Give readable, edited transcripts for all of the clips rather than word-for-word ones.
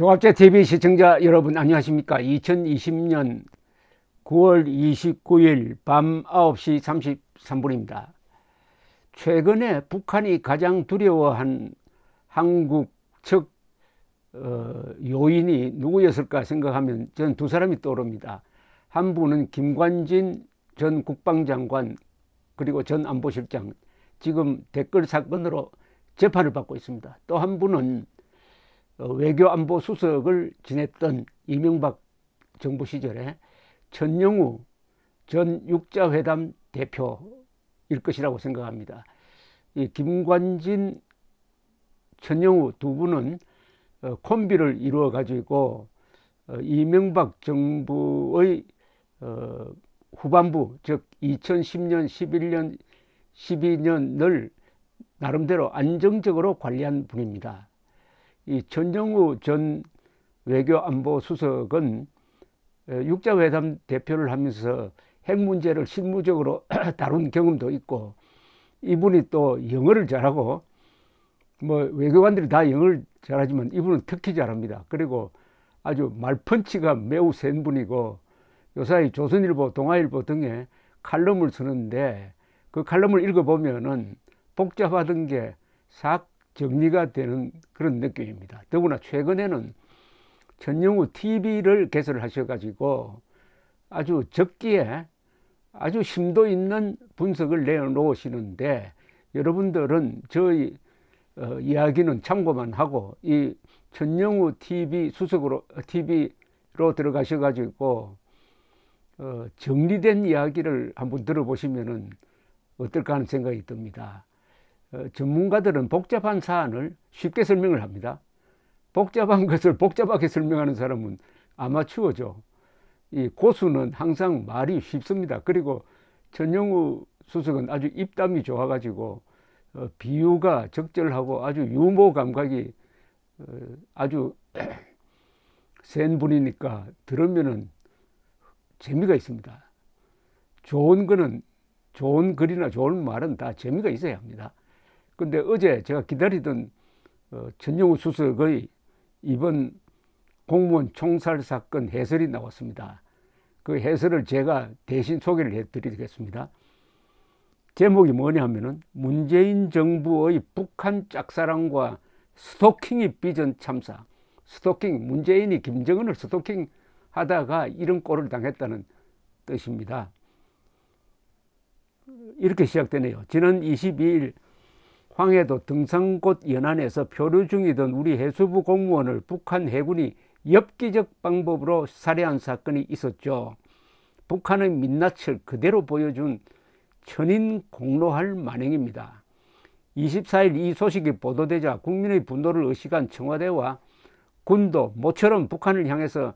종합제TV 시청자 여러분 안녕하십니까. 2020년 9월 29일 밤 9시 33분입니다. 최근에 북한이 가장 두려워한 한국 측 요인이 누구였을까 생각하면 저는 두 사람이 떠오릅니다. 한 분은 김관진 전 국방장관 그리고 전 안보실장, 지금 댓글 사건으로 재판을 받고 있습니다. 또 한 분은 외교안보수석을 지냈던 이명박 정부 시절에 천영우 전 육자회담 대표일 것이라고 생각합니다. 이 김관진, 천영우 두 분은 콤비를 이루어 가지고 이명박 정부의 후반부, 즉 2010년, 11년, 12년을 나름대로 안정적으로 관리한 분입니다. 이 천영우 전 외교안보수석은 육자회담 대표를 하면서 핵 문제를 실무적으로 다룬 경험도 있고, 이분이 또 영어를 잘하고, 외교관들이 다 영어를 잘하지만 이분은 특히 잘합니다. 그리고 아주 말펀치가 매우 센 분이고, 요사이 조선일보, 동아일보 등에 칼럼을 쓰는데 그 칼럼을 읽어보면은 복잡하던 게 싹 정리가 되는 그런 느낌입니다. 더구나 최근에는 천영우 TV를 개설을 하셔가지고 아주 적기에 아주 심도 있는 분석을 내놓으시는데, 여러분들은 저희 이야기는 참고만 하고 이 천영우 TV 수석으로 TV로 들어가셔가지고 정리된 이야기를 한번 들어보시면은 어떨까 하는 생각이 듭니다. 전문가들은 복잡한 사안을 쉽게 설명을 합니다. 복잡한 것을 복잡하게 설명하는 사람은 아마추어죠. 이 고수는 항상 말이 쉽습니다. 그리고 천영우 수석은 아주 입담이 좋아가지고 비유가 적절하고 아주 유머 감각이 아주 센 분이니까 들으면은 재미가 있습니다. 좋은 거는, 좋은 글이나 좋은 말은 다 재미가 있어야 합니다. 근데 어제 제가 기다리던 천영우 수석의 이번 공무원 총살 사건 해설이 나왔습니다. 그 해설을 제가 대신 소개를 해드리겠습니다. 제목이 뭐냐 하면은 문재인 정부의 북한 짝사랑과 스토킹이 빚은 참사. 스토킹, 문재인이 김정은을 스토킹 하다가 이런 꼴을 당했다는 뜻입니다. 이렇게 시작되네요. 지난 22일 황해도 등산곶 연안에서 표류 중이던 우리 해수부 공무원을 북한 해군이 엽기적 방법으로 살해한 사건이 있었죠. 북한의 민낯을 그대로 보여준 천인공노할 만행입니다. 24일 이 소식이 보도되자 국민의 분노를 의식한 청와대와 군도 모처럼 북한을 향해서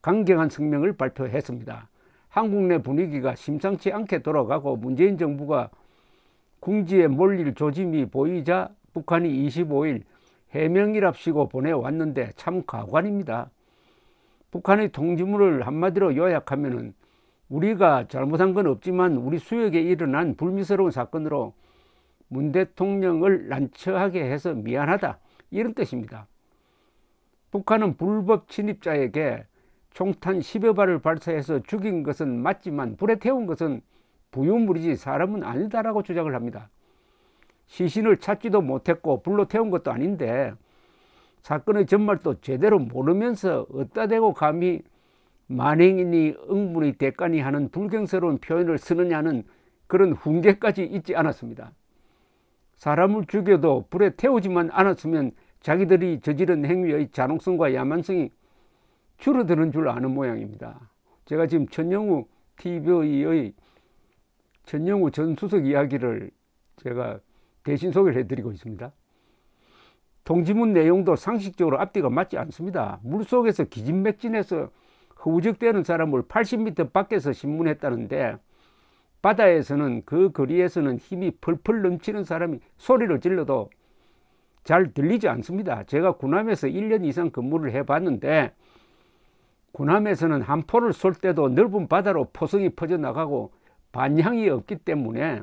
강경한 성명을 발표했습니다. 한국 내 분위기가 심상치 않게 돌아가고 문재인 정부가 궁지에 몰릴 조짐이 보이자 북한이 25일 해명이랍시고 보내왔는데 참 가관입니다. 북한의 통지문을 한마디로 요약하면은 우리가 잘못한 건 없지만 우리 수역에 일어난 불미스러운 사건으로 문 대통령을 난처하게 해서 미안하다, 이런 뜻입니다. 북한은 불법 침입자에게 총탄 10여 발을 발사해서 죽인 것은 맞지만 불에 태운 것은 부유물이지 사람은 아니다라고 주장을 합니다. 시신을 찾지도 못했고 불로 태운 것도 아닌데 사건의 전말도 제대로 모르면서 어디다 대고 감히 만행이니 응분의 대가니 하는 불경스러운 표현을 쓰느냐는 그런 훈계까지 잊지 않았습니다. 사람을 죽여도 불에 태우지만 않았으면 자기들이 저지른 행위의 잔혹성과 야만성이 줄어드는 줄 아는 모양입니다. 제가 지금 천영우 TV의 천영우 전 수석 이야기를 제가 대신 소개를 해드리고 있습니다. 통지문 내용도 상식적으로 앞뒤가 맞지 않습니다. 물속에서 기진맥진해서 허우적대는 사람을 80m 밖에서 신문했다는데, 바다에서는 그 거리에서는 힘이 펄펄 넘치는 사람이 소리를 질러도 잘 들리지 않습니다. 제가 군함에서 1년 이상 근무를 해봤는데 군함에서는 한 포를 쏠 때도 넓은 바다로 포성이 퍼져나가고 반향이 없기 때문에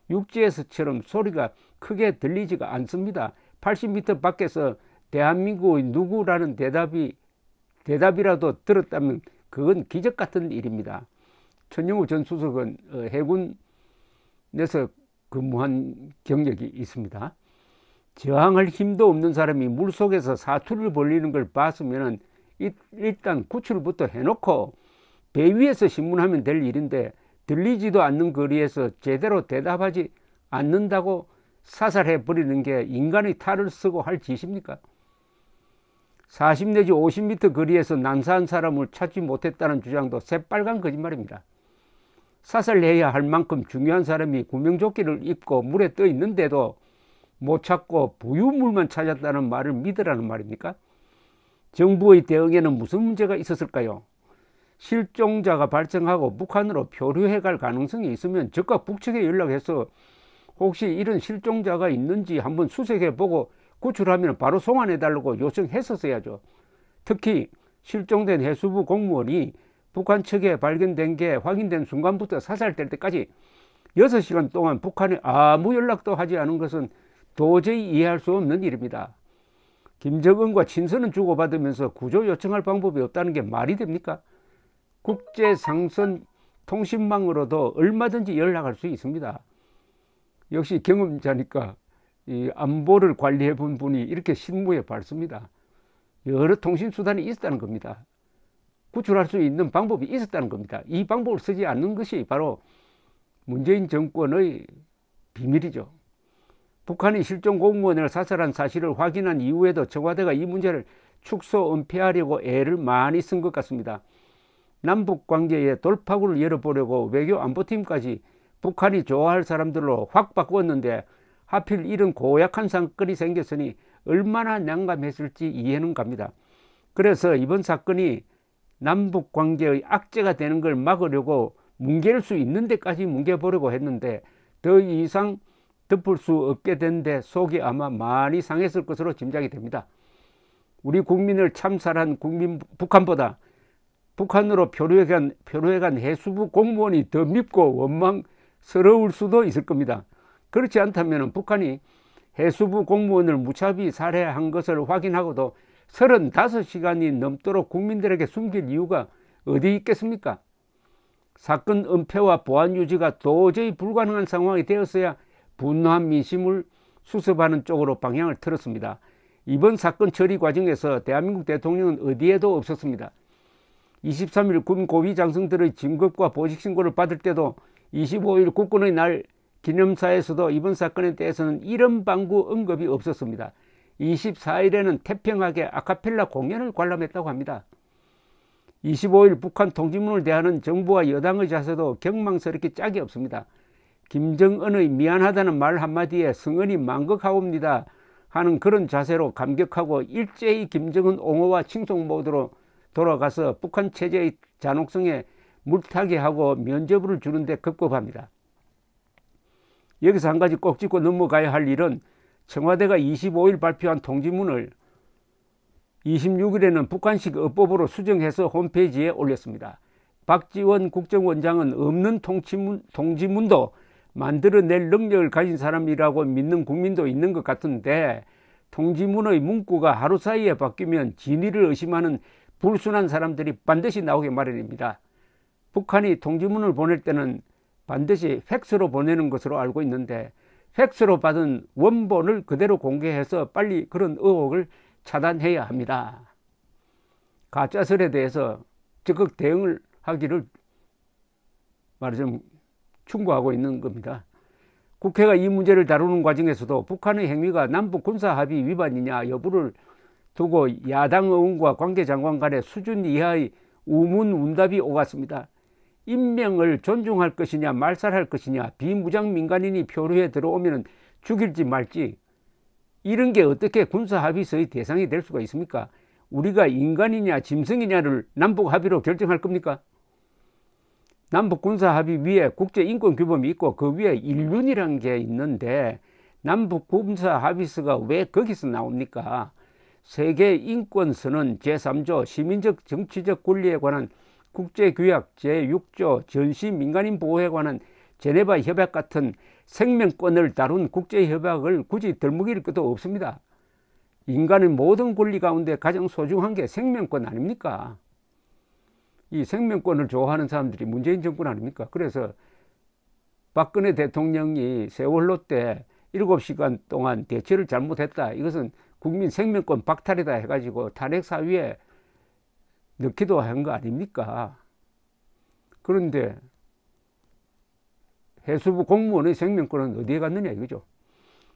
육지에서처럼 소리가 크게 들리지가 않습니다. 80m 밖에서 대한민국의 누구라는 대답이라도 들었다면 그건 기적 같은 일입니다. 천영우 전 수석은 해군에서 근무한 경력이 있습니다. 저항할 힘도 없는 사람이 물속에서 사투를 벌리는 걸 봤으면 일단 구출부터 해놓고 배 위에서 신문하면 될 일인데 들리지도 않는 거리에서 제대로 대답하지 않는다고 사살해 버리는 게 인간의 탈을 쓰고 할 짓입니까? 40 내지 50m 거리에서 난사한 사람을 찾지 못했다는 주장도 새빨간 거짓말입니다. 사살해야 할 만큼 중요한 사람이 구명조끼를 입고 물에 떠 있는데도 못 찾고 부유물만 찾았다는 말을 믿으라는 말입니까? 정부의 대응에는 무슨 문제가 있었을까요? 실종자가 발생하고 북한으로 표류해 갈 가능성이 있으면 적극 북측에 연락해서 혹시 이런 실종자가 있는지 한번 수색해 보고 구출하면 바로 송환해 달라고 요청했었어야죠. 특히 실종된 해수부 공무원이 북한 측에 발견된 게 확인된 순간부터 사살될 때까지 6시간 동안 북한에 아무 연락도 하지 않은 것은 도저히 이해할 수 없는 일입니다. 김정은과 친선은 주고받으면서 구조 요청할 방법이 없다는 게 말이 됩니까? 국제상선 통신망으로도 얼마든지 연락할 수 있습니다. 역시 경험자니까 이 안보를 관리해 본 분이 이렇게 실무에 밝습니다. 여러 통신수단이 있었다는 겁니다. 구출할 수 있는 방법이 있었다는 겁니다. 이 방법을 쓰지 않는 것이 바로 문재인 정권의 비밀이죠. 북한이 실종 공무원을 사살한 사실을 확인한 이후에도 청와대가 이 문제를 축소 은폐하려고 애를 많이 쓴 것 같습니다. 남북관계에 돌파구를 열어보려고 외교안보팀까지 북한이 좋아할 사람들로 확 바꾸었는데 하필 이런 고약한 사건이 생겼으니 얼마나 난감했을지 이해는 갑니다. 그래서 이번 사건이 남북관계의 악재가 되는 걸 막으려고 뭉갤 수 있는 데까지 뭉개보려고 했는데 더 이상 덮을 수 없게 된 데 속이 아마 많이 상했을 것으로 짐작이 됩니다. 우리 국민을 참살한 북한보다 북한으로 표류해간 해수부 공무원이 더 밉고 원망스러울 수도 있을 겁니다. 그렇지 않다면 북한이 해수부 공무원을 무차비 살해한 것을 확인하고도 35시간이 넘도록 국민들에게 숨길 이유가 어디 있겠습니까? 사건 은폐와 보안 유지가 도저히 불가능한 상황이 되었어야 분노한 민심을 수습하는 쪽으로 방향을 틀었습니다. 이번 사건 처리 과정에서 대한민국 대통령은 어디에도 없었습니다. 23일 군 고위 장성들의 진급과 보직 신고를 받을 때도 25일 국군의 날 기념사에서도 이번 사건에 대해서는 이런 방구 언급이 없었습니다. 24일에는 태평하게 아카펠라 공연을 관람했다고 합니다. 25일 북한 통지문을 대하는 정부와 여당의 자세도 경망스럽게 짝이 없습니다. 김정은의 미안하다는 말 한마디에 성은이 만극하옵니다 하는 그런 자세로 감격하고 일제히 김정은 옹호와 칭송 모드로 돌아가서 북한 체제의 잔혹성에 물타기 하고 면죄부를 주는데 급급합니다. 여기서 한 가지 꼭 짚고 넘어가야 할 일은 청와대가 25일 발표한 통지문을 26일에는 북한식 어법으로 수정해서 홈페이지에 올렸습니다. 박지원 국정원장은 없는 통지문도 만들어낼 능력을 가진 사람이라고 믿는 국민도 있는 것 같은데 통지문의 문구가 하루 사이에 바뀌면 진위를 의심하는 불순한 사람들이 반드시 나오게 마련입니다. 북한이 통지문을 보낼 때는 반드시 팩스로 보내는 것으로 알고 있는데 팩스로 받은 원본을 그대로 공개해서 빨리 그런 의혹을 차단해야 합니다. 가짜설에 대해서 적극 대응을 하기를 말하자면 충고하고 있는 겁니다. 국회가 이 문제를 다루는 과정에서도 북한의 행위가 남북 군사합의 위반이냐 여부를 두고 야당 의원과 관계장관 간의 수준 이하의 우문운답이 오갔습니다. 인명을 존중할 것이냐 말살할 것이냐 비무장 민간인이 표류해 들어오면 죽일지 말지 이런 게 어떻게 군사합의서의 대상이 될 수가 있습니까? 우리가 인간이냐 짐승이냐를 남북합의로 결정할 겁니까? 남북군사합의 위에 국제인권규범이 있고 그 위에 인륜이라는 게 있는데 남북군사합의서가 왜 거기서 나옵니까? 세계인권서는 제3조 시민적 정치적 권리에 관한 국제규약 제6조 전시민간인 보호에 관한 제네바 협약 같은 생명권을 다룬 국제협약을 굳이 덜먹일 것도 없습니다. 인간의 모든 권리 가운데 가장 소중한 게 생명권 아닙니까? 이 생명권을 좋아하는 사람들이 문재인 정권 아닙니까? 그래서 박근혜 대통령이 세월호 때 7시간 동안 대처를 잘못했다. 이것은 국민 생명권 박탈이다 해가지고 탄핵 사유에 넣기도 한 거 아닙니까? 그런데 해수부 공무원의 생명권은 어디에 갔느냐 이거죠.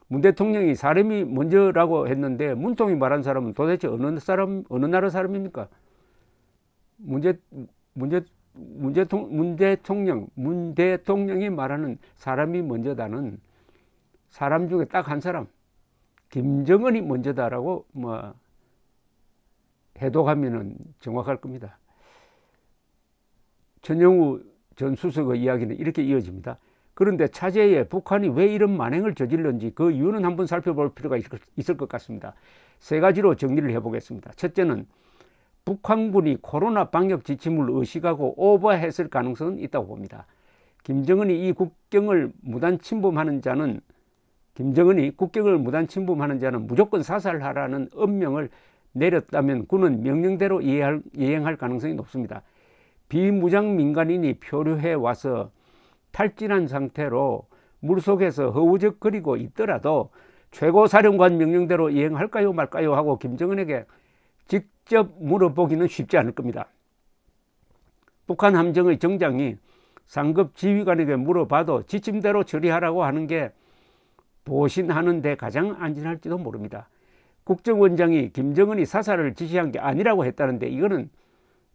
문 대통령이 사람이 먼저라고 했는데 문통이 말한 사람은 도대체 어느 나라 사람입니까? 문 대통령이 말하는 사람이 먼저다는 사람 중에 딱 한 사람, 김정은이 먼저다라고 해독하면은 정확할 겁니다. 전영우 전 수석의 이야기는 이렇게 이어집니다. 그런데 차제에 북한이 왜 이런 만행을 저질렀는지 그 이유는 한번 살펴볼 필요가 있을 것 같습니다. 세 가지로 정리를 해보겠습니다. 첫째는 북한군이 코로나 방역 지침을 의식하고 오버했을 가능성은 있다고 봅니다. 김정은이 국경을 무단 침범하는 자는 무조건 사살하라는 엄명을 내렸다면 군은 명령대로 이행할 가능성이 높습니다. 비무장 민간인이 표류해 와서 탈진한 상태로 물속에서 허우적거리고 있더라도 최고사령관 명령대로 이행할까요 말까요 하고 김정은에게 직접 물어보기는 쉽지 않을 겁니다. 북한 함정의 정장이 상급 지휘관에게 물어봐도 지침대로 처리하라고 하는 게 보신하는 데 가장 안전할지도 모릅니다. 국정원장이 김정은이 사살을 지시한 게 아니라고 했다는데 이거는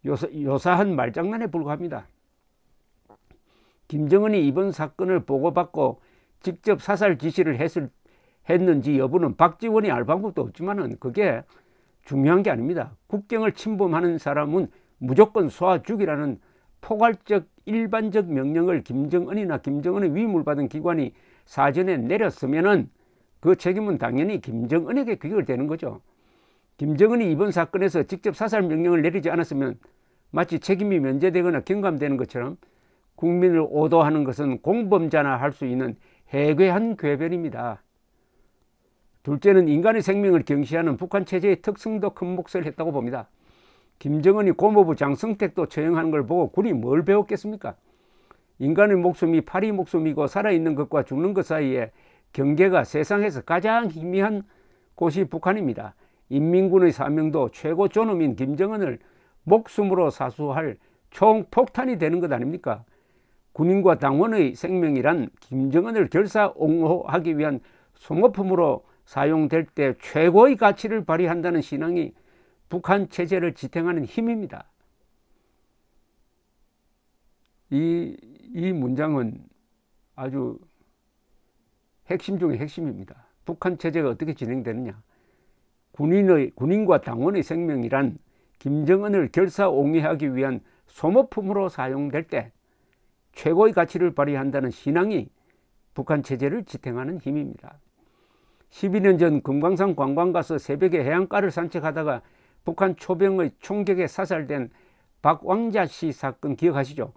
요사한 말장난에 불과합니다. 김정은이 이번 사건을 보고받고 직접 사살 지시를 했는지 여부는 박지원이 알 방법도 없지만은 그게 중요한 게 아닙니다. 국경을 침범하는 사람은 무조건 쏴 죽이라는 포괄적 일반적 명령을 김정은이나 김정은의 위임을 받은 기관이 사전에 내렸으면은 그 책임은 당연히 김정은에게 귀결되는 거죠. 김정은이 이번 사건에서 직접 사살 명령을 내리지 않았으면 마치 책임이 면제되거나 경감되는 것처럼 국민을 오도하는 것은 공범자나 할 수 있는 해괴한 궤변입니다. 둘째는 인간의 생명을 경시하는 북한 체제의 특성도 큰 몫을 했다고 봅니다. 김정은이 고모부 장성택도 처형하는 걸 보고 군이 뭘 배웠겠습니까? 인간의 목숨이 파리 목숨이고 살아있는 것과 죽는 것 사이에 경계가 세상에서 가장 희미한 곳이 북한입니다. 인민군의 사명도 최고 존엄인 김정은을 목숨으로 사수할 총폭탄이 되는 것 아닙니까? 군인과 당원의 생명이란 김정은을 결사옹호하기 위한 소모품으로 사용될 때 최고의 가치를 발휘한다는 신앙이 북한 체제를 지탱하는 힘입니다. 이 문장은 아주 핵심 중의 핵심입니다. 북한 체제가 어떻게 진행되느냐. 군인과 당원의 생명이란 김정은을 결사옹위하기 위한 소모품으로 사용될 때 최고의 가치를 발휘한다는 신앙이 북한 체제를 지탱하는 힘입니다. 12년 전 금강산 관광 가서 새벽에 해안가를 산책하다가 북한 초병의 총격에 사살된 박왕자 씨 사건 기억하시죠?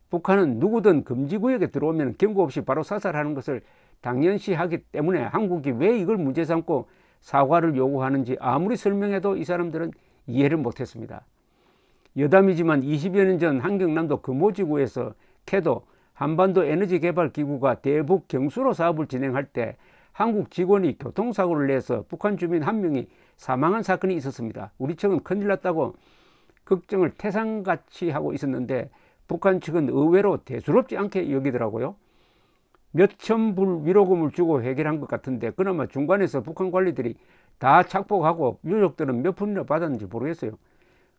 북한은 누구든 금지구역에 들어오면 경고 없이 바로 사살하는 것을 당연시하기 때문에 한국이 왜 이걸 문제 삼고 사과를 요구하는지 아무리 설명해도 이 사람들은 이해를 못했습니다. 여담이지만 20여 년 전 한경남도 금오지구에서 캐도 한반도 에너지개발기구가 대북 경수로 사업을 진행할 때 한국 직원이 교통사고를 내서 북한 주민 한 명이 사망한 사건이 있었습니다. 우리 측은 큰일 났다고 걱정을 태산같이 하고 있었는데 북한 측은 의외로 대수롭지 않게 여기더라고요. 몇천 불 위로금을 주고 해결한 것 같은데 그나마 중간에서 북한 관리들이 다 착복하고 유족들은 몇 푼이나 받았는지 모르겠어요.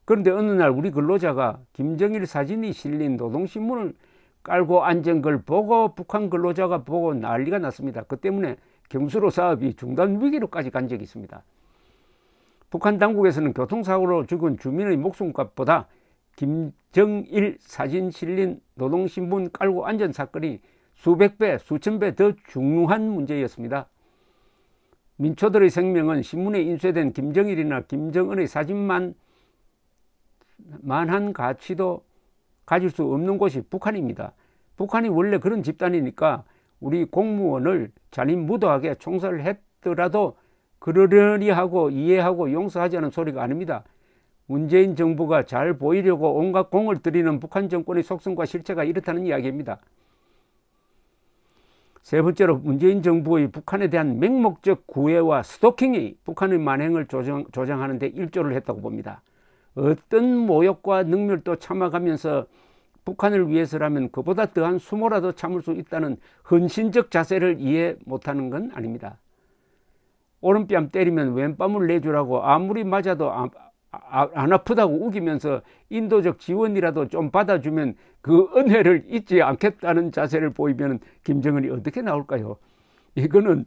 그런데 어느 날 우리 근로자가 김정일 사진이 실린 노동신문을 깔고 앉은 걸 보고 북한 근로자가 보고 난리가 났습니다. 그 때문에 경수로 사업이 중단 위기로까지 간 적이 있습니다. 북한 당국에서는 교통사고로 죽은 주민의 목숨값보다 김정일 사진 실린 노동신문 깔고 앉은 사건이 수백 배, 수천 배 더 중요한 문제였습니다. 민초들의 생명은 신문에 인쇄된 김정일이나 김정은의 사진만 한 가치도 가질 수 없는 곳이 북한입니다. 북한이 원래 그런 집단이니까 우리 공무원을 잔인무도하게 총살을 했더라도 그러려니 하고 이해하고 용서하자는 소리가 아닙니다. 문재인 정부가 잘 보이려고 온갖 공을 들이는 북한 정권의 속성과 실체가 이렇다는 이야기입니다. 세 번째로 문재인 정부의 북한에 대한 맹목적 구애와 스토킹이 북한의 만행을 조장하는 데 일조를 했다고 봅니다. 어떤 모욕과 능멸도 참아가면서 북한을 위해서라면 그보다 더한 수모라도 참을 수 있다는 헌신적 자세를 이해 못하는 건 아닙니다. 오른뺨 때리면 왼뺨을 내주라고 아무리 맞아도 안 아프다고 우기면서 인도적 지원이라도 좀 받아주면 그 은혜를 잊지 않겠다는 자세를 보이면 김정은이 어떻게 나올까요? 이거는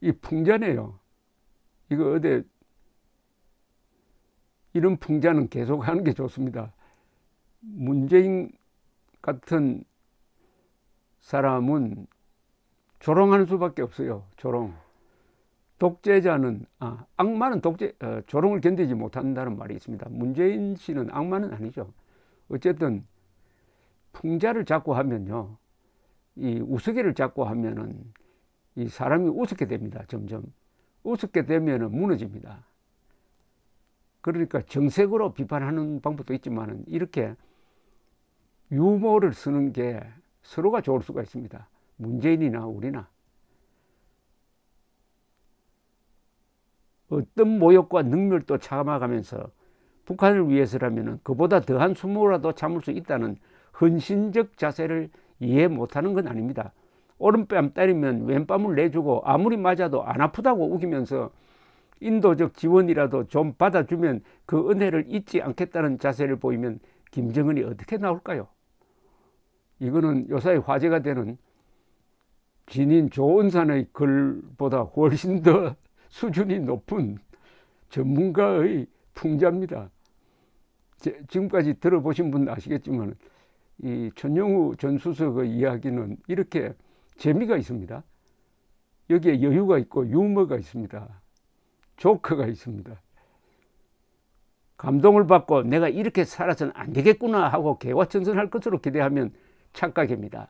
이 풍자네요. 이거 어디 이런 풍자는 계속 하는 게 좋습니다. 문재인 같은 사람은 조롱하는 수밖에 없어요. 조롱. 독재자는 악마는 조롱을 견디지 못한다는 말이 있습니다. 문재인 씨는 악마는 아니죠. 어쨌든 풍자를 자꾸 하면요, 이 우스개를 자꾸 하면은 이 사람이 우습게 됩니다. 점점 우습게 되면은 무너집니다. 그러니까 정색으로 비판하는 방법도 있지만은 이렇게 유머를 쓰는 게 서로가 좋을 수가 있습니다. 문재인이나 우리나. 어떤 모욕과 능멸도 참아가면서 북한을 위해서라면 그보다 더한 수모라도 참을 수 있다는 헌신적 자세를 이해 못하는 건 아닙니다. 오른뺨 때리면 왼뺨을 내주고 아무리 맞아도 안 아프다고 우기면서 인도적 지원이라도 좀 받아주면 그 은혜를 잊지 않겠다는 자세를 보이면 김정은이 어떻게 나올까요? 이거는 요사이 화제가 되는 진인 조은산의 글보다 훨씬 더 수준이 높은 전문가의 풍자입니다. 지금까지 들어보신 분 아시겠지만 이 천영우 전 수석의 이야기는 이렇게 재미가 있습니다. 여기에 여유가 있고 유머가 있습니다. 조커가 있습니다. 감동을 받고 내가 이렇게 살아서는 안 되겠구나 하고 개화천선할 것으로 기대하면 착각입니다.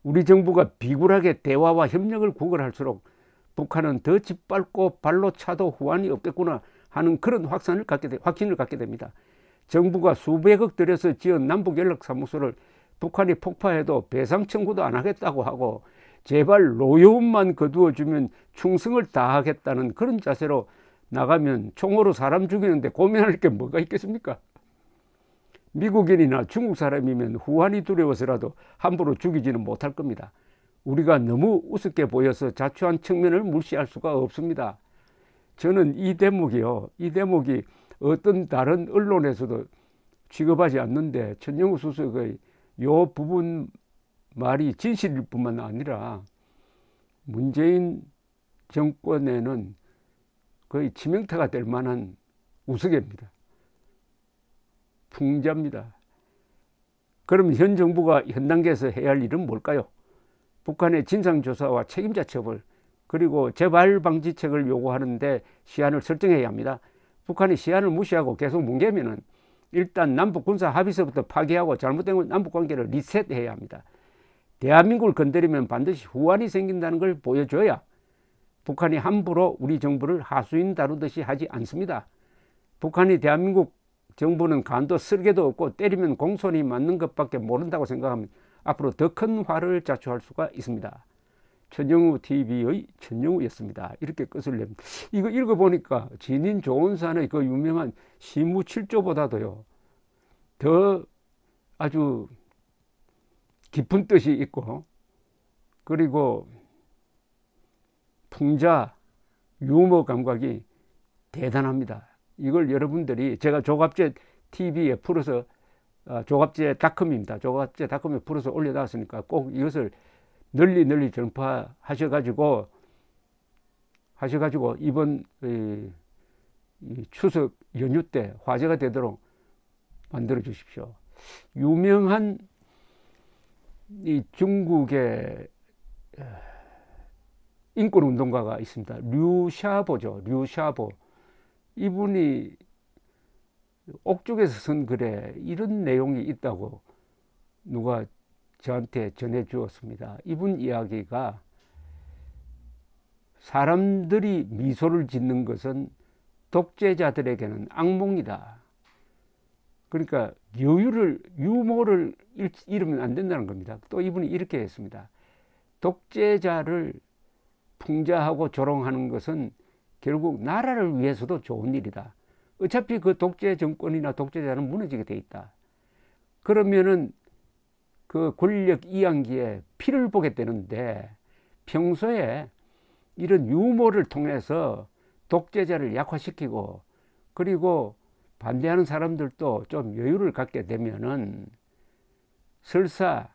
우리 정부가 비굴하게 대화와 협력을 구걸할수록 북한은 더 짓밟고 발로 차도 후환이 없겠구나 하는 그런 확신을 갖게 됩니다. 정부가 수백억 들여서 지은 남북연락사무소를 북한이 폭파해도 배상 청구도 안 하겠다고 하고 제발 노여움만 거두어주면 충성을 다하겠다는 그런 자세로 나가면 총으로 사람 죽이는데 고민할 게 뭐가 있겠습니까? 미국인이나 중국 사람이면 후환이 두려워서라도 함부로 죽이지는 못할 겁니다. 우리가 너무 우습게 보여서 자초한 측면을 무시할 수가 없습니다. 저는 이 대목이 어떤 다른 언론에서도 취급하지 않는데 천영우 수석의 요 부분 말이 진실일 뿐만 아니라 문재인 정권에는 거의 치명타가 될 만한 우스개입니다. 풍자입니다. 그럼 현 정부가 현 단계에서 해야 할 일은 뭘까요? 북한의 진상조사와 책임자 처벌 그리고 재발 방지책을 요구하는데 시한을 설정해야 합니다. 북한이 시한을 무시하고 계속 뭉개면은 일단 남북 군사 합의서부터 파기하고 잘못된 남북관계를 리셋해야 합니다. 대한민국을 건드리면 반드시 후환이 생긴다는 걸 보여줘야 북한이 함부로 우리 정부를 하수인 다루듯이 하지 않습니다. 북한이 대한민국 정부는 간도 쓸개도 없고 때리면 공손히 맞는 것밖에 모른다고 생각하면 앞으로 더 큰 화를 자초할 수가 있습니다. 천영우 TV의 천영우였습니다. 이렇게 끝을 냅니다. 이거 읽어보니까 진인 조은산의 그 유명한 시무 7조보다도요 더 아주 깊은 뜻이 있고 그리고 풍자 유머 감각이 대단합니다. 이걸 여러분들이 제가 조갑제 TV에 풀어서 조갑제닷컴입니다. 조갑제닷컴에 풀어서 올려놨으니까 꼭 이것을 널리 전파하셔가지고 이번 이 추석 연휴 때 화제가 되도록 만들어 주십시오. 유명한 이 중국의 인권운동가가 있습니다. 류샤보죠. 류샤보. 이분이 옥쪽에서 쓴 글에 이런 내용이 있다고 누가 저한테 전해 주었습니다. 이분 이야기가 사람들이 미소를 짓는 것은 독재자들에게는 악몽이다. 그러니까 유머를 잃으면 안 된다는 겁니다. 또 이분이 이렇게 했습니다. 독재자를 풍자하고 조롱하는 것은 결국 나라를 위해서도 좋은 일이다. 어차피 그 독재 정권이나 독재자는 무너지게 돼 있다. 그러면은 그 권력 이양기에 피를 보게 되는데 평소에 이런 유머를 통해서 독재자를 약화시키고 그리고 반대하는 사람들도 좀 여유를 갖게 되면은 설사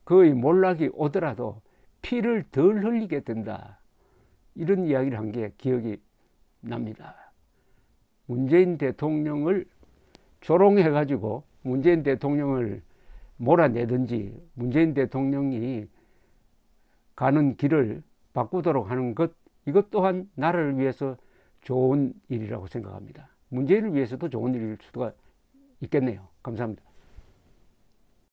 거의 몰락이 오더라도 피를 덜 흘리게 된다. 이런 이야기를 한 게 기억이 납니다. 문재인 대통령을 조롱해가지고 문재인 대통령을 몰아내든지 문재인 대통령이 가는 길을 바꾸도록 하는 것, 이것 또한 나라를 위해서 좋은 일이라고 생각합니다. 문재인을 위해서도 좋은 일일 수가 있겠네요. 감사합니다.